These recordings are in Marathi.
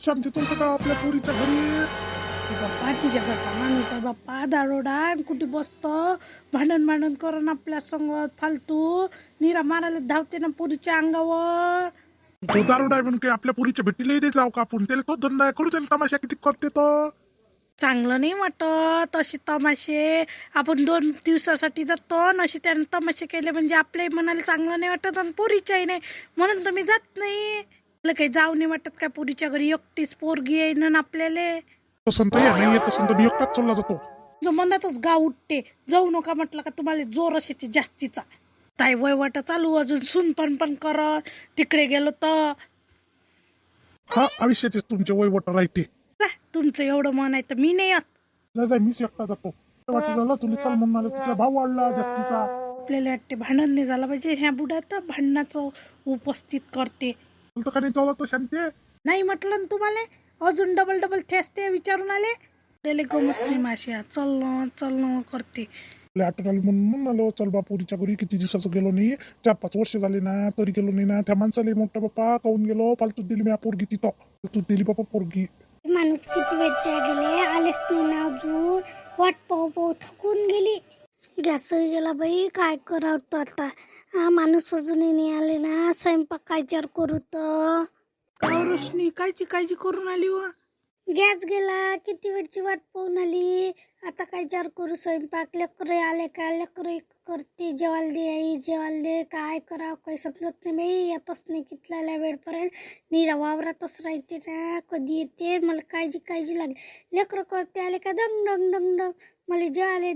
शांती तुमचं का आपल्या पोरीच्या घरी? बाप्पा तिच्या घरचा माणूस आहे बाप्पा, दारोडा आणि कुठे बसतो भांडण भांडण करून आपल्या संगत फालतू निरा मारायला धावते ना पोरीच्या अंगावर. तो दारू आहे म्हणून काही आपल्या पोरीच्या भेटीला दे जाऊ का आपण? त्याला तो धंदा आहे, करू त्याला तमाशा किती करते तो. चांगलं नाही वाटत असे तमाशे. आपण 2 दिवसासाठी जातो आणि असे त्याने तमाशे केले म्हणजे आपल्याही मनाला चांगलं नाही वाटत आणि पोरीच्याही नाही, म्हणून तर मी जात नाही. मला काही जाऊ नाही वाटत काय पोरीच्या घरी, एकटीच पोरगी आहे ना आपल्याला. तसं तर नाही येत, तसं तर मी एकटाच चालला जातो. जो मनातच गाव उठते, जाऊ नका म्हटलं का तुम्हाला जोर असे ते जास्तीचा. ताई वयवाट चालू अजून सून पण करत तिकडे गेलो तर. हा आयुष्याचे तुमचे वयवट राहते. जा, तुमचं एवढं मन आहे तर मी नाही येत. जाय मीच एकटा जातो. वाटत झालं तुला चल म्हणून आले, तुझा भाव वाढला जास्तीचा. आपल्याला वाटते भांडण नाही झालं पाहिजे, ह्या बुड्यात भांडणाचं उपस्थित करते. तुला का नाही चालला तो शांती? नाही म्हटलं ना तुम्हाला, अजून डबल ठेसते विचारून आले. त्याला गमत नाही माश्या, चल करते. आठवण आली म्हणून आलो. चल बा पोरीच्या घरी, किती दिवसाचं गेलो नाही, 4-5 वर्ष झाले ना, तरी गेलो नाही ना. त्या माणसाला मोठा बाप्पा काऊन गेलो, फालतू दिली मी पोरगी तिथं. तू दिली बाप्पा पोरगी. माणूस किती वेळचे गेले, आलेच नाही ना अजून. वाट पाहू थकून गेली. गॅसही गेला बाई, काय करावं तर आता. हा माणूस अजूनही नाही आले ना, स्वयंपाक काय चार करू तर. रोशनी कायची करून आली व. गॅस गेला, किती वेळची वाट पाहून आली. आता काय चार करू स्वयंपाक. लेकरं आले का, लेकरं करते, जेवायला दे आई जेवायला दे. काय करावं काही समजत नाही बाई, येतच नाही कितल्या वेळपर्यंत. निरा वावरातच राहते ना, कधी येते मला काळजी लागली. लेकरं करते आले का दंग डंग डंग डंग, मला जेवायला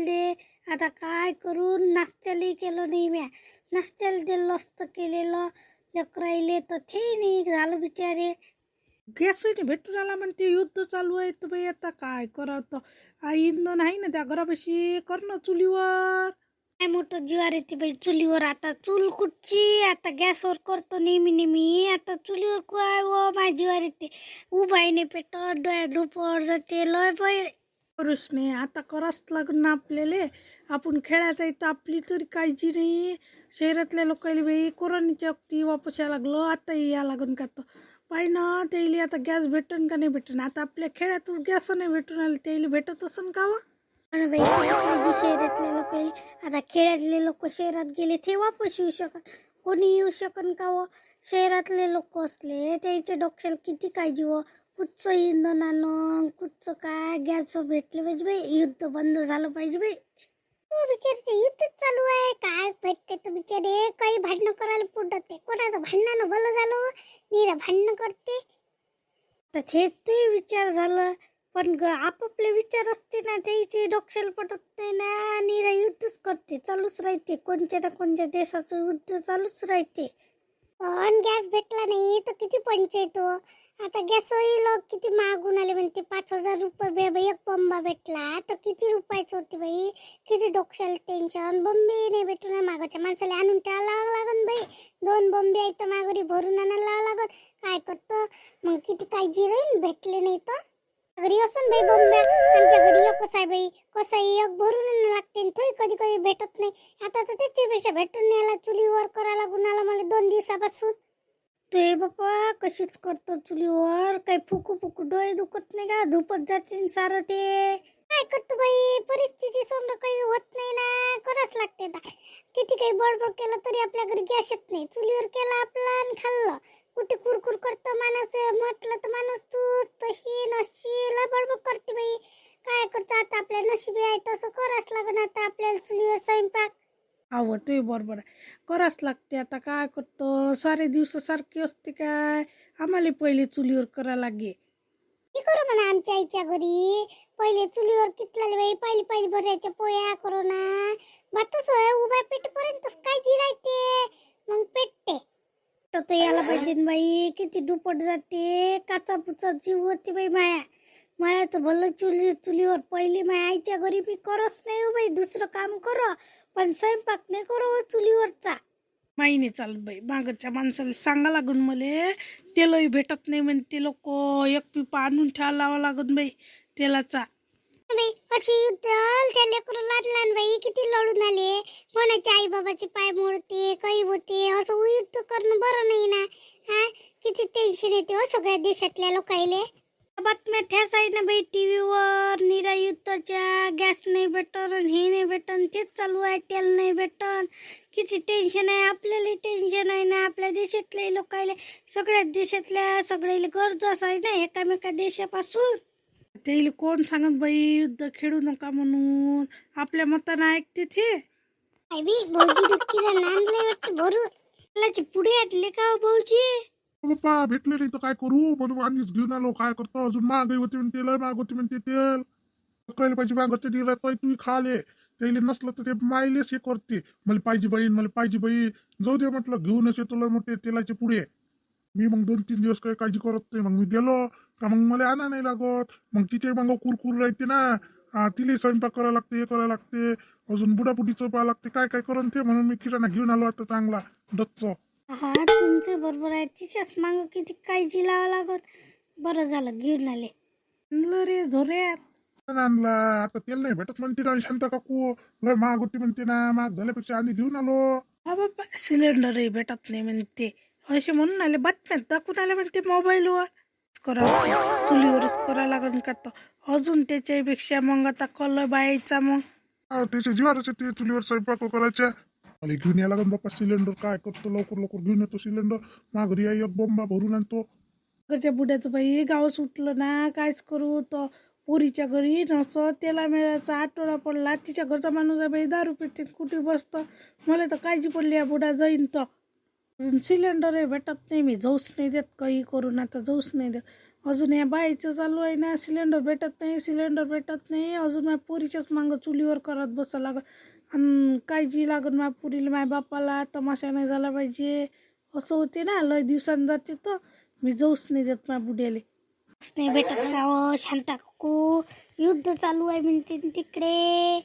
दे. आता काय करू, नाश्त्यालाही केलं नाही म्या. नाश्त्याला दिलं असतं केलेलं, लेकराईले तर ते नाही झालं बिचारे. गॅस भेटून आला म्हणते, युद्ध चालू आहे तर बाई आता काय करत. इंधन आहे ना त्या घरापाशी, करणं चुलीवर. काय मोठं जीवार येते बाई चुलीवर. आता चूल कुठची, आता गॅसवर करतो नेहमी. आता चुलीवर काय व माझ्या जीवार येते. उभाई नाही पेटत, डोळ्या धुपड जाते लय बाई. नाही आता करावंच लागून ना आपल्याला. आपण खेळायचं आहे तर आपली तरी काळजी नाही. शहरातल्या लोकांना बाई कोरोनाच्या वक्ती वापस यायला लागलं, आताही या लागून का तर पाय ना. त्याला आता गॅस भेटन का नाही भेटन. आता आपल्या खेळातच गॅस नाही भेटून आले, त्याला भेटत असन का व. आणि बाई काळजी शहरातले लोक. आता खेड्यातले लोक शहरात गेले ते वापस येऊ शकत, कोणी येऊ शकन का व. शहरातले लोक असले त्याच्या डोक्याला किती काळजी व. कुठचं इंधन आणून, कुठचं काय गॅस भेटले पाहिजे बाई. युद्ध बंद झालं पाहिजे बाई. बिचारे ते युद्धच चालू आहे, काय भेटते तर बिचारे. काही भांडणं करायला पुढत ते, कोणाचं भांडणानं भलं झालं निरा भांडणं करते. तर ते ते विचार झालं, पण आपापले विचार असते ना, त्याचे डोक्याला पटत नाही ना. निरा युद्धच करते, चालूच राहते. कोणत्या ना कोणत्या देशाचं युद्ध चालूच राहते. पण गॅस भेटला नाही तर किती पंचायत हो. आता गॅसही लोक किती मागून आले म्हणते. 5,000 रुपये एक बंबा भेटला तर किती रुपयाचं होते बाई. किती डोक्याला टेन्शन. बंबे नाही भेटून मागाच्या माणसाला आणून ठेवावं लागन बाई. 2 बंबे आहेत तर माघारी भरून आणायला लागन. काय करतं मग, किती काळजी राहील भेटले नाही तर. घरी असून बाई बंब्या, आमच्या घरी एकच आहे बाई. कसं एक भरून आणायला लागते, थोडी कधी भेटत नाही. आता तर त्याच्यापेक्षा भेटून न्यायला चुलीवर करायला गुन्हाला मला 2 दिवसापासून. ते बाप्पा कशीच करतो चुलीवर. काही फुकू डोळे दुखत नाही का, धुपत जाते सारं ते. काय करतो बाई, परिस्थिती समोर काही होत नाही ना, करावंच लागते. किती काही बडबड केलं तरी आपल्या घरी गॅस येत नाही. चुलीवर केलं आपलं आणि खाल्लं. कुठे कुरकुर करतो माणूस, म्हटलं तर माणूस तू तशी नशी लय बडबड करते बाई. काय करतो आता, आपल्या नशिबी आहे तसं करावंच लागण आता आपल्याला चुलीवर स्वयंपाक. अहो ते बरोबर आहे, करावंच लागते. आता काय करतो, सारे दिवस सारखे असते काय. आम्हाला पहिले चुलीवर करा लागे. मी करू म्हणा आमच्या आईच्या घरी. पहिले चुलीवर कितला बाई, पहिली भरायच्या पोया करू ना. भातच होय उभ्या पेटपर्यंतच काळजी राहते, मग पेटते. तर याला पाहिजे बाई, किती दुपट जाते. काचा पुचा जीव होती बाई माया तर भलं चुलीवर. पहिली माया आईच्या घरी मी करच नाही हो बाई, दुसरं काम करो पण स्वयंपाक नाही करो चुलीवरचा. माहिती चालत बाई, मागच्या माणसाला सांगा लागून मले. तेलही भेटत नाही म्हणते लोक, एक पिपा आणून ठेवा लावा लागून बाई तेलाचा. बाई अशी युद्ध त्या लेकरू लहान बाई किती लढून आले, कोणाच्या आई बाबाचे पाय मोडते काही होते, असं युद्ध करणं बरं नाही ना. हा किती टेन्शन येते हो सगळ्या देशातल्या लोकायले. बातम्या त्याच आहे ना बाई टीव्हीवर, निरा युद्धाच्या, गॅस नाही भेटन हे नाही भेटन तेच चालू आहे, तेल नाही भेटन. किती टेन्शन आहे, आपल्याला टेन्शन आहे ना, आपल्या देशातल्या लोकायले, सगळ्याच देशातल्या सगळ्याला गरज आहे ना एकामेका देशापासून. त्याला कोण सांगत बाई युद्ध खेळू नका म्हणून, आपल्या मतानं ऐकते ते. काय बी भाऊजी दुःखीला नांदले वाटतं भरून. त्याची पुढे आतले का हो भाऊजी? बाप्पा भेटले नाही तर काय करू म्हणून आम्हीच घेऊन आलो. काय करतो अजून महागाई होती म्हणते, लय महाग होती म्हणते तेल. कळलं पाहिजे मागचे दिला तर तू खाले, त्याला नसलं तर ते मायलेच हे करते. मला पाहिजे बहीण, मला पाहिजे बहीण. जाऊ दे म्हटलं, घेऊनच येतो लय मोठे तेलाचे पुढे. मी मग 2-3 दिवस काही काळजी करत नाही. मग मी गेलो का मग मला आणा नाही लागत. मग तिचे मग कुरकुर राहते ना, तिला स्वयंपाक करायला लागते, हे करायला लागते, अजून बुडाबुडीचं पाहा लागते, काय काय करून ते. म्हणून मी किराणा घेऊन आलो आता चांगला डचचा. हा तुमचं बरोबर आहे, तिच्याच मागं किती काळजी लावा लागत. बरं झालं घेऊन आले. आणलं रे झोऱ्यात. आणला आता तेल नाही भेटत म्हणते ना शांता काकू, लय महाग होती म्हणते ना, महाग झाल्यापेक्षा आधी घेऊन आलो. हा बाबा सिलेंडरही भेटत नाही म्हणते, असे म्हणून आले बातम्यात दाखवून आले म्हणते मोबाईलवर. करावं चुलीवरच करा लागन का तर, अजून त्याच्यापेक्षा मग आता कल बायचा मग. त्याच्या जीवारच ते चुलीवर स्वयंपाक करायच्या. मला घेऊन यायला लागून बाप्पा सिलेंडर. काय करतो लवकर लवकर घेऊन येतो सिलेंडर. माघरी आई एक बोंबा भरून आणतो. घरच्या बुड्याचं बाई गाव सुटलं ना, कायच करू तर. पोरीच्या घरी नसं त्याला मिळायचा आठवडा पडला, तिच्या घरचा माणूस आहे बाई दारू पिते, कुठे बसतं. मला तर काळजी पडली या बुडा जाईन तर. अजून सिलेंडरही भेटत नाही, मी जाऊच नाही देत, काही करून आता जाऊच नाही देत. अजून या बाईचं चालू आहे ना, सिलेंडर भेटत नाही, सिलेंडर भेटत नाही. अजून माझ्या पोरीच्याच मागं चुलीवर करत बसा लागत. आणि काळजी लागत माझ्या पुरीला, माझ्या बापाला तमाशा नाही झाला पाहिजे असं होते ना. लय दिवसांनी जाते तर मी जाऊच नाही देत माझ्या बुड्याले. नाही भेटत का हो शांता काकू, युद्ध चालू आहे म्हणते तिकडे.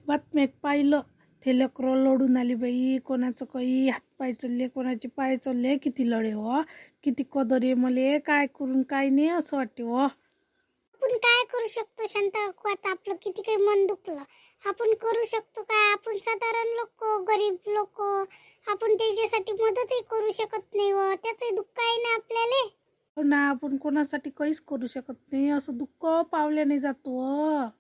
बातम्यात पाहिलं ते लेकरं लढून आली बाई, कोणाचं काही हातपाय चालले, कोणाचे पाय चालले. किती लढे हो, किती कदर आहे मले, काय करून काय नाही असं वाटते हो. आपण काय करू शकतो शांता काकू, आता आपलं किती काही मन दुखलं, आपण करू शकतो काय? आपण साधारण लोक, गरीब लोक, आपण त्याच्यासाठी मदतही करू शकत नाही व त्याचंही दुःख आहे ना आपल्याला. हो ना, आपण कोणासाठी काहीच करू शकत नाही, असं दुःख पावल्याने जातो.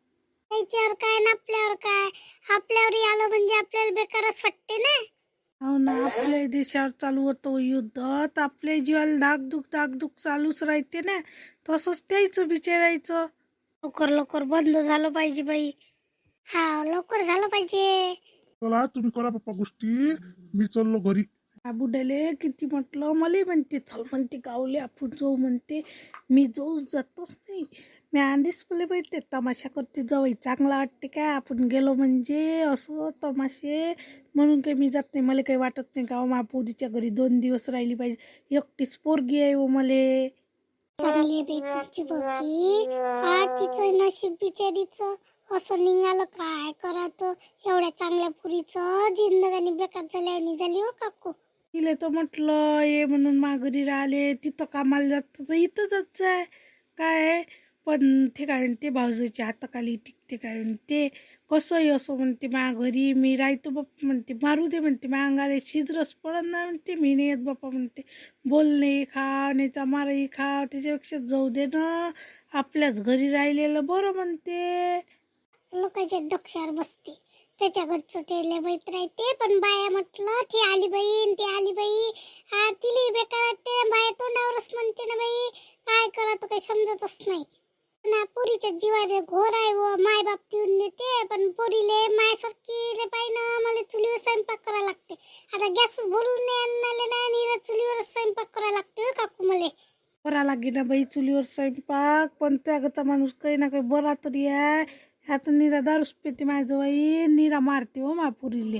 त्याच्यावर काय ना आपल्यावर काय, आपल्यावर आलं म्हणजे आपल्याला बेकारच वाटते ना. हो ना, आपल्या देशावर चालू होतं युद्ध तर आपल्या जीवाला धाकधूक चालूच राहते ना, तसंच त्याचं बिचारायचं. लवकर लवकर बंद झालं पाहिजे बाई. हा लवकर झालं पाहिजे. चला तुम्ही करा पप्पा गोष्टी, मी चाललो घरी. बुड्याले किती म्हटलं, मला म्हणते चल म्हणते गावले आपण जाऊ म्हणते, मी जाऊ जातच नाही. मी आधीच मला बाई ते तमाशा करते, जावई चांगला वाटते काय आपण गेलो म्हणजे असं तमाशे, म्हणून काही मी जात नाही. मला काही वाटत नाही गाव माझ्या पोरीच्या घरी 2 दिवस राहिली पाहिजे, एकटीच पोरगी आहे हो मले. चांगली आहे बाई तुमची पोरगी, तिचं नशीब बिचारीचं असं निघालं, काय करायचं एवढ्या चांगल्या पुरीचं जिंदगानी बेकार झाल्यावर झाली हो काकू. तिला तर म्हटलं ये म्हणून माघारी राहिले, तिथं कामाला जात तर इथं जात जाय काय. पण ते काय म्हणते भाऊजाच्या हाताखाली टिकते काय म्हणते, कसंही असो म्हणते माझ्या घरी मी राहतो बाप्पा म्हणते, मारू दे म्हणते, माझ्या अंगाला शिजरच पडत नाही म्हणते, मी नाही येत बाप्पा म्हणते. बोलणे खा नाहीचा मारही खा, त्याच्यापेक्षा जाऊ दे ना, आपल्याच घरी राहिलेलं बरं म्हणते. लोकांच्या डोक्यावर बसते, त्याच्या घरचं ते माहीत राहते. पण बाया म्हटलं ती आली बाई ती आली बाई, तिला बेकार वाटते. बाया तोंडावरच म्हणते ना बाई, काय करा तो काही समजतच नाही ना. पोरीच्या जीवारे घोर आहे व माय बाप देऊन देते, पण पोरीले मायसारखी पाहिजे मला चुलीवर स्वयंपाक करायला लागते. आता गॅसच भरून नाही आणले ना, आणि चुलीवरच स्वयंपाक करायला लागते काकू मला. बरा लागे ना बाई चुलीवर स्वयंपाक, पण त्यागचा माणूस काही ना काही बरा तरी आहे. आता निरा दारूच पेते माझं बाई, निरा मारते हो महापुरीले.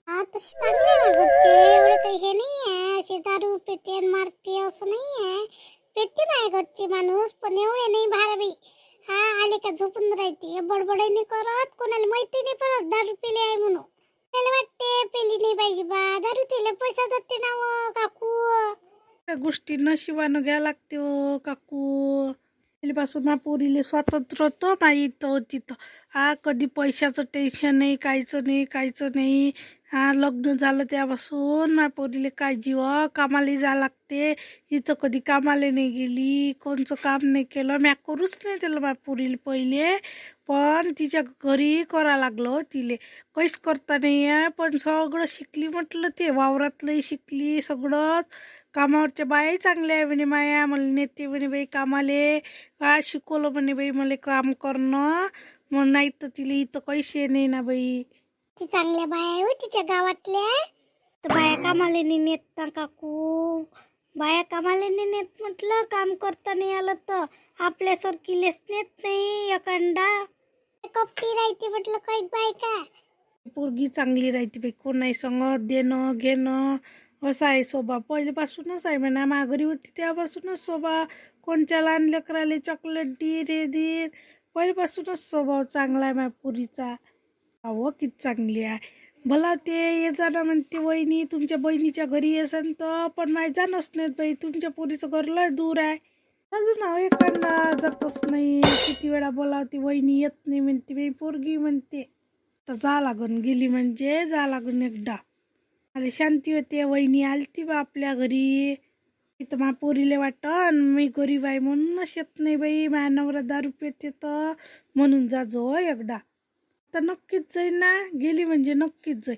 हा तशी चांगली आहे घरचे, एवढे काही हे नाही आहे, असे दारू पेते आणि मारते असं नाही आहे. पेते माझ्या घरचे माणूस, पण एवढे नाही भाराबाई. हा आले का झोपून राहते, बडबडाई नाही करत, कोणाला माहिती नाही पडत दारू पेले आहे म्हणून. त्याला वाटते पेली नाही पाहिजे बा दारू, तिला पैसा जाते ना व काकू. त्या गोष्टी नशिबानं घ्या लागते हो काकू. पहिल्यापासून मा पोरीले स्वातंत्र्य होतं मा इथं होती तर कधी पैशाचं टेन्शन नाही, कायचं नाही. लग्न झालं त्यापासून मा पोरीले काळजी कामाला जा लागते. इथं कधी कामाला नाही गेली, कोणचं काम नाही केलं. म्या करूच नाही त्याला मा पोरीले पहिले, पण तिच्या घरी करा लागलो तिले. काहीच करता नाही आहे, पण सगळं शिकली म्हटलं. ते वावरातलंही शिकली सगळंच. कामावरच्या बाई चांगल्या आहे म्हणे माया, मला नेते म्हणे बाई कामाले. शिकवलं म्हणे बाई मला काम करणं. मग नाही तर तिला इथं कैसे नाही ना बाई. ती चांगल्या बाया आहे हो तिच्या गावातल्या. तर बाया कामाला नाही नेत ना काकू, बाया कामाला नाही नेत म्हटलं. काम करता नाही आलं तर आपल्यासारखीलेच नेत नाही. एखादा कपटी राहते म्हटलं काही बाय का. पोरगी चांगली राहते बाई, कोणाही संगत देणं घेणं असा आहे स्वभाव. पहिल्यापासूनच आहे म्हणा, माघारी होती तेव्हापासूनच स्वभाव. कोणत्या लहान लेकराले चॉकलेट दे. पहिल्यापासूनच स्वभाव चांगला आहे माझ्या पुरीचा. अहो किती चांगली आहे. भला ते ये जाणं म्हणते वहिनी तुमच्या बहिणीच्या घरी येसन तर, पण माझ्या जाणंच नाहीत बाई. तुमच्या पोरीचं घर लय दूर आहे. अजून एखादा जातच नाही. किती वेळा बोलावते वहिनी, येत नाही म्हणते बाई पोरगी म्हणते. तर जा लागून गेली म्हणजे जा लागून एकदा. अरे शांती होते. वहिनी आलती बा आपल्या घरी. इथं मा पोरीले वाटन मी गरीब आहे म्हणूनच येत नाही बाई. माझ्या नवरा दारू पिते तर म्हणून जा जो एकदा. तर नक्कीच जाईन ना, गेली म्हणजे नक्कीच जाईन.